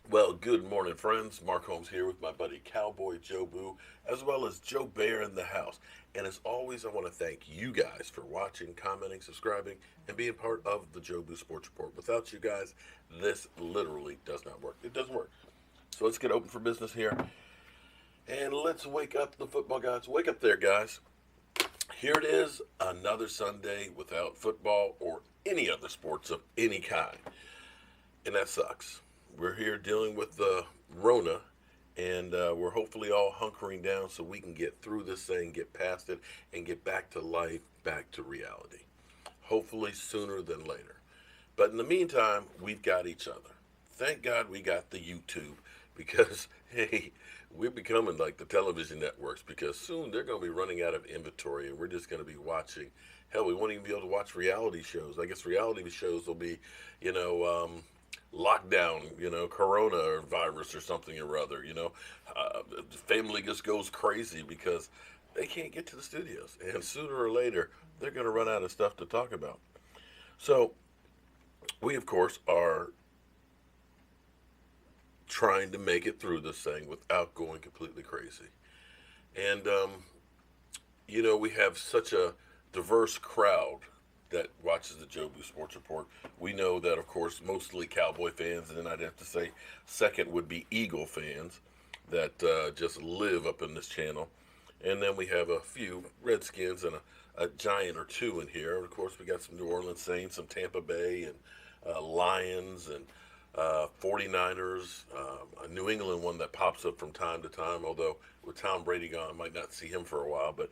Well, good morning, friends. Mark Holmes here with my buddy Cowboy Joe Boo, as well as Joe Bear in the house. And as always, I want to thank you guys for watching, commenting, subscribing, and being part of the Joe Boo Sports Report. Without you guys, this literally does not work. It doesn't work. So let's get open for business here. And let's wake up the football guys. Wake up there, guys. Here it is, another Sunday without football or any other sports of any kind. And that sucks. We're here dealing with the Rona, and we're hopefully all hunkering down so we can get through this thing, get past it, and get back to life, back to reality. Hopefully sooner than later. But in the meantime, we've got each other. Thank God we got the YouTube because, hey, we're becoming like the television networks because soon they're going to be running out of inventory and we're just going to be watching. Hell, we won't even be able to watch reality shows. I guess reality shows will be, you know, lockdown, corona or virus or something or other. The family just goes crazy because they can't get to the studios. And sooner or later, they're going to run out of stuff to talk about. So, we, of course, are trying to make it through this thing without going completely crazy. And, we have such a diverse crowd that watches the Jobu Sports Report. We know that, of course, mostly Cowboy fans, and then I'd have to say second would be Eagle fans that just live up in this channel. And then we have a few Redskins and a Giant or two in here. And of course, we got some New Orleans Saints, some Tampa Bay, and Lions, and 49ers, a New England one that pops up from time to time, although with Tom Brady gone, I might not see him for a while. But,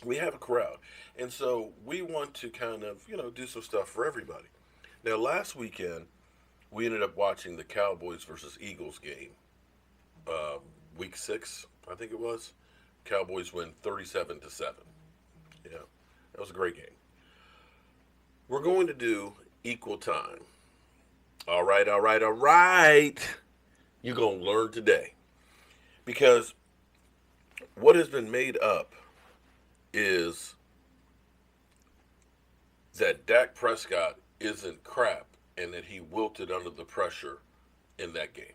we have a crowd. And so we want to kind of, do some stuff for everybody. Now, last weekend, we ended up watching the Cowboys versus Eagles game, uh, week 6, I think it was. Cowboys win 37-7. Yeah, that was a great game. We're going to do equal time. All right, all right, all right. You're going to learn today. Because what has been made up is that Dak Prescott isn't crap and that he wilted under the pressure in that game.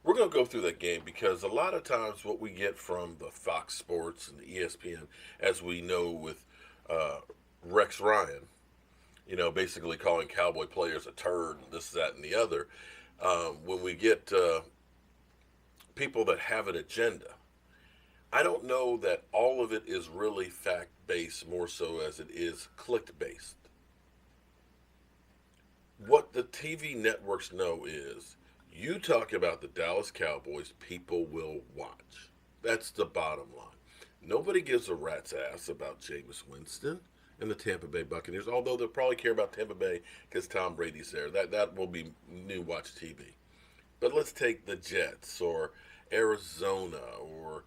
We're going to go through that game because a lot of times what we get from the Fox Sports and the ESPN, as we know with uh, Rex Ryan, basically calling Cowboy players a turd, and this, that, and the other, when we get people that have an agenda, I don't know that all of it is really fact based more so as it is click based. What the TV networks know is you talk about the Dallas Cowboys, people will watch. That's the bottom line. Nobody gives a rat's ass about Jameis Winston and the Tampa Bay Buccaneers, although they'll probably care about Tampa Bay because Tom Brady's there. That will be new watch TV. But let's take the Jets or Arizona or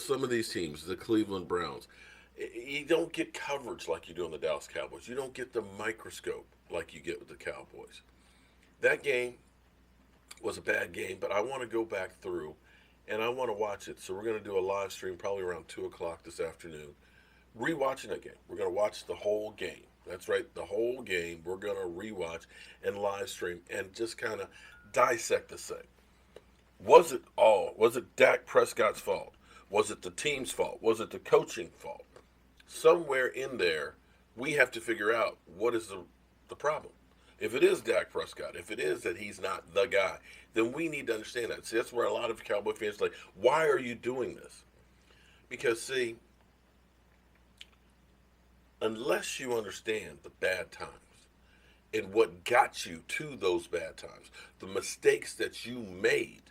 some of these teams, the Cleveland Browns. You don't get coverage like you do on the Dallas Cowboys. You don't get the microscope like you get with the Cowboys. That game was a bad game, but I want to go back through and I want to watch it. So we're going to do a live stream probably around 2 o'clock this afternoon. Rewatching that game. We're going to watch the whole game. That's right, the whole game. We're going to rewatch and live stream and just kind of dissect this thing. Was it Dak Prescott's fault? Was it the team's fault? Was it the coaching fault? Somewhere in there, we have to figure out what is the problem. If it is Dak Prescott, if it is that he's not the guy, then we need to understand that. See, that's where a lot of Cowboy fans are like, why are you doing this? Because, see, unless you understand the bad times and what got you to those bad times, the mistakes that you made,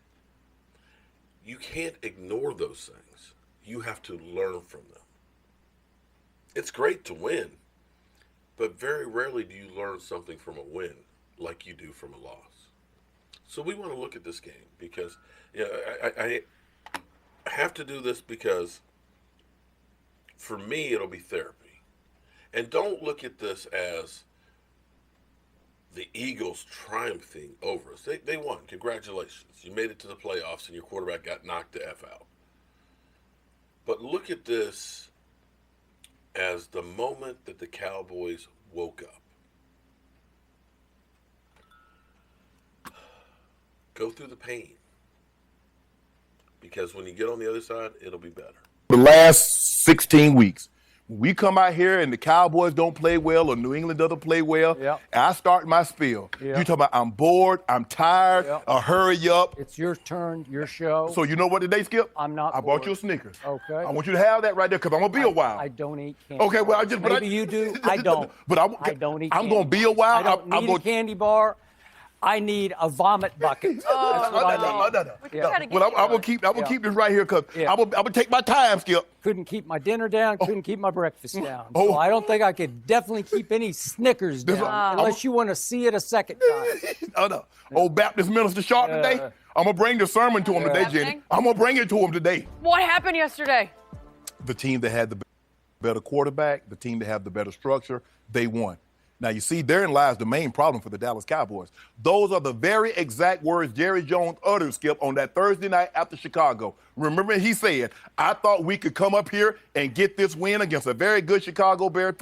you can't ignore those things. You have to learn from them. It's great to win, but very rarely do you learn something from a win like you do from a loss. So we want to look at this game because I have to do this because for me it'll be therapy. And don't look at this as the Eagles triumphing over us. They won. Congratulations. You made it to the playoffs and your quarterback got knocked the F out. But look at this as the moment that the Cowboys woke up. Go through the pain. Because when you get on the other side, it'll be better. The last 16 weeks, when we come out here and the Cowboys don't play well or New England doesn't play well, Yep. and I start my spiel. Yep. You talking about I'm bored, I'm tired, Yep. hurry up. It's your turn, your show. So you know what today, Skip? I'm not I bought bored. you a Snickers. Okay. I want you to have that right there because I'm going to be a while. I don't eat candy. Okay, well, Maybe you do. I don't. But I don't eat I'm candy going to be a while. I don't need a candy bar. I need a vomit bucket. That's what I need. Well, I'm gonna keep this right here because I'm gonna take my time, Skip. Couldn't keep my dinner down. Couldn't keep my breakfast down. Oh. So I don't think I could definitely keep any Snickers down unless you want to see it a second time. No. Old Baptist minister Sharp today. I'm gonna bring the sermon to him today, Jenny. I'm gonna bring it to him today. What happened yesterday? The team that had the better quarterback, the team that had the better structure, they won. Now, you see, therein lies the main problem for the Dallas Cowboys. Those are the very exact words Jerry Jones uttered, Skip, on that Thursday night after Chicago. Remember, he said, I thought we could come up here and get this win against a very good Chicago Bears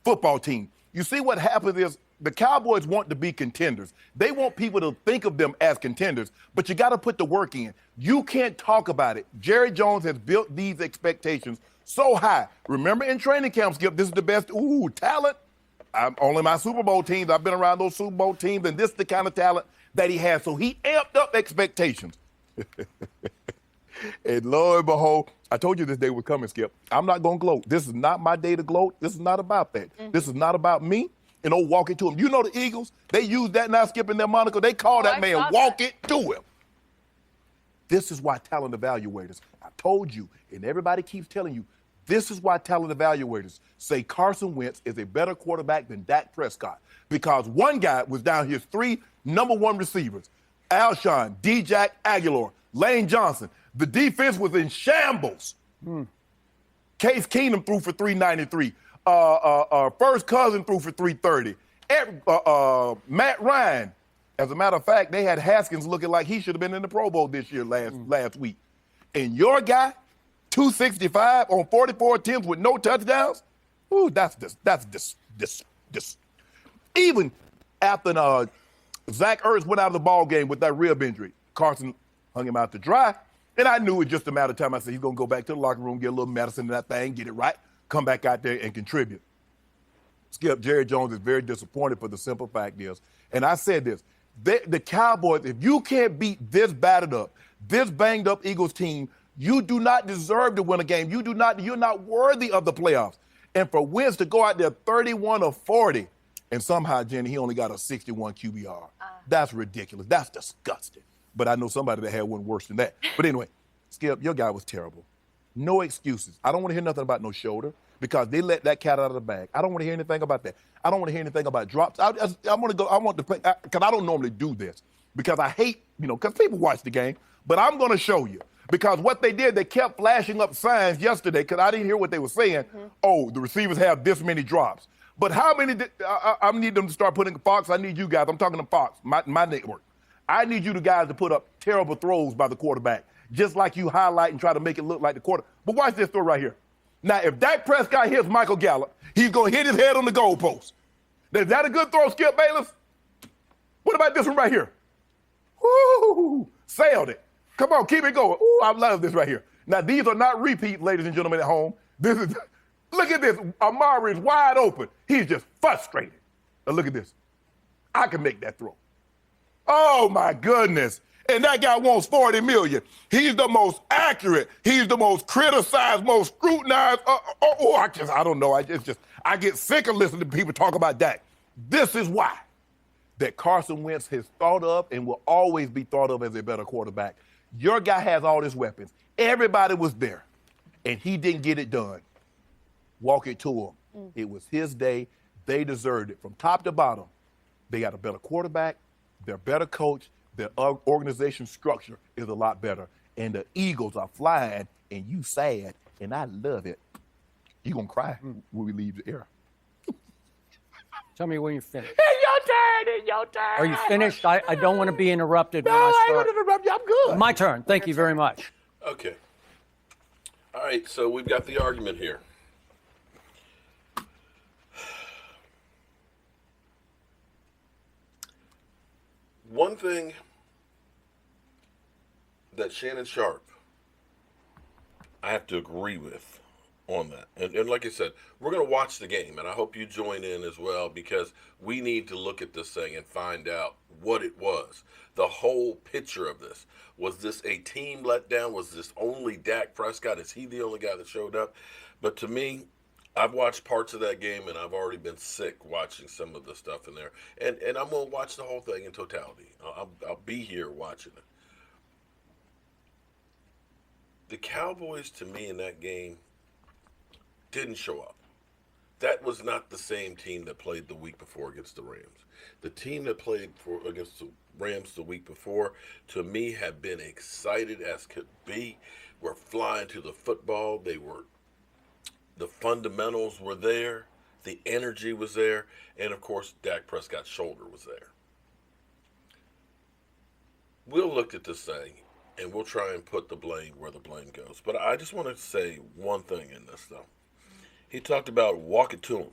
football team. You see, what happens is the Cowboys want to be contenders. They want people to think of them as contenders, but you got to put the work in. You can't talk about it. Jerry Jones has built these expectations so high. Remember in training camp, Skip, this is the best, talent. I'm only my Super Bowl teams. I've been around those Super Bowl teams, and this is the kind of talent that he has. So he amped up expectations. And lo and behold, I told you this day was coming, Skip. I'm not going to gloat. This is not my day to gloat. This is not about that. This is not about me. And walk it to him. You know the Eagles, they use that now, Skip, in their moniker. They call that man walk it to him. This is why talent evaluators, I told you, and everybody keeps telling you, this is why talent evaluators say Carson Wentz is a better quarterback than Dak Prescott. Because one guy was down his 3 number 1 receivers, Alshon, D-Jack, Aguilar, Lane Johnson. The defense was in shambles. Case Keenum threw for 393. First Cousin threw for 330. Matt Ryan, as a matter of fact, they had Haskins looking like he should have been in the Pro Bowl this year last week. And your guy, 265 on 44 attempts with no touchdowns. Ooh, that's even after Zach Ertz went out of the ball game with that rib injury, Carson hung him out to dry. And I knew it just a matter of time. I said he's gonna go back to the locker room, get a little medicine in that thing, get it right, come back out there and contribute. Skip, Jerry Jones is very disappointed for the simple fact is, and I said this, the Cowboys, if you can't beat this battered up, this banged up Eagles team, you do not deserve to win a game. You're not worthy of the playoffs. And for Wentz to go out there 31 of 40, and somehow, Jenny, he only got a 61 QBR. That's ridiculous. That's disgusting. But I know somebody that had one worse than that. But anyway, Skip, your guy was terrible. No excuses. I don't want to hear nothing about no shoulder because they let that cat out of the bag. I don't want to hear anything about that. I don't want to hear anything about drops. I want to play, because I don't normally do this because I hate, because people watch the game. But I'm going to show you. Because what they did, they kept flashing up signs yesterday because I didn't hear what they were saying. Oh, the receivers have this many drops. But how many I need them to start putting Fox. I need you guys. I'm talking to Fox, my network. I need you guys to put up terrible throws by the quarterback, just like you highlight and try to make it look like the quarter. But watch this throw right here. Now, if Dak Prescott hits Michael Gallup, he's going to hit his head on the goalpost. Is that a good throw, Skip Bayless? What about this one right here? Woo! Sailed it. Come on, keep it going. Ooh, I love this right here. Now, these are not repeats, ladies and gentlemen at home. Look at this. Amari is wide open. He's just frustrated. Now, look at this. I can make that throw. Oh, my goodness. And that guy wants $40 million. He's the most accurate. He's the most criticized, most scrutinized. I don't know. I get sick of listening to people talk about that. This is why that Carson Wentz is thought of and will always be thought of as a better quarterback. Your guy has all his weapons. Everybody was there, and he didn't get it done. Walk it to him. It was his day. They deserved it. From top to bottom, they got a better quarterback. They're a better coach. Their organization structure is a lot better. And the Eagles are flying, and you sad, and I love it. You're going to cry when we leave the air. Tell me when you're finished. It's your turn. Are you finished? I don't want to be interrupted when I I ain't start. going to interrupt you. I'm good. My turn. Thank you very much. Okay. All right, so we've got the argument here. One thing that Shannon Sharp, I have to agree with on that. And like I said, we're going to watch the game, and I hope you join in as well because we need to look at this thing and find out what it was. The whole picture of this. Was this a team letdown? Was this only Dak Prescott? Is he the only guy that showed up? But to me, I've watched parts of that game, and I've already been sick watching some of the stuff in there. And I'm going to watch the whole thing in totality. I'll be here watching it. The Cowboys, to me, in that game, didn't show up. That was not the same team that played the week before against the Rams. The team that played against the Rams the week before, to me, had been excited as could be. Were flying to the football. The fundamentals were there. The energy was there. And, of course, Dak Prescott's shoulder was there. We'll look at this thing, and we'll try and put the blame where the blame goes. But I just want to say one thing in this, though. He talked about walk it to him.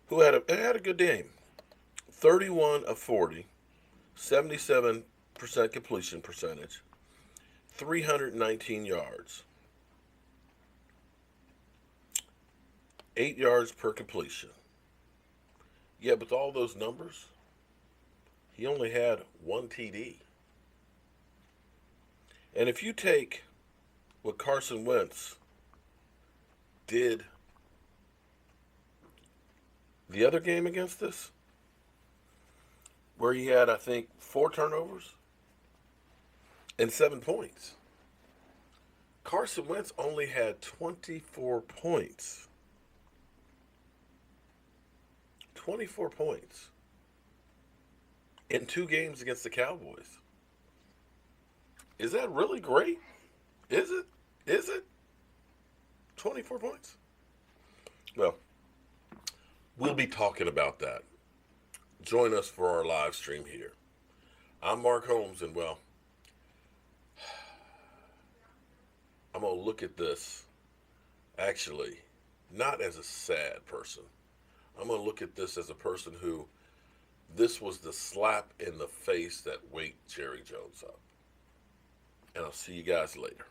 Who had a good game. 31 of 40, 77% completion percentage, 319 yards, 8 yards per completion. Yeah, with all those numbers, he only had one TD. And if you take what Carson Wentz did the other game against us, where he had, I think, 4 turnovers and 7 points. Carson Wentz only had 24 points. 24 points in 2 games against the Cowboys. Is that really great? Is it? Is it? 24 points? Well, we'll be talking about that. Join us for our live stream here. I'm Mark Holmes, and well, I'm going to look at this actually not as a sad person. I'm going to look at this as a person who this was the slap in the face that waked Jerry Jones up. And I'll see you guys later.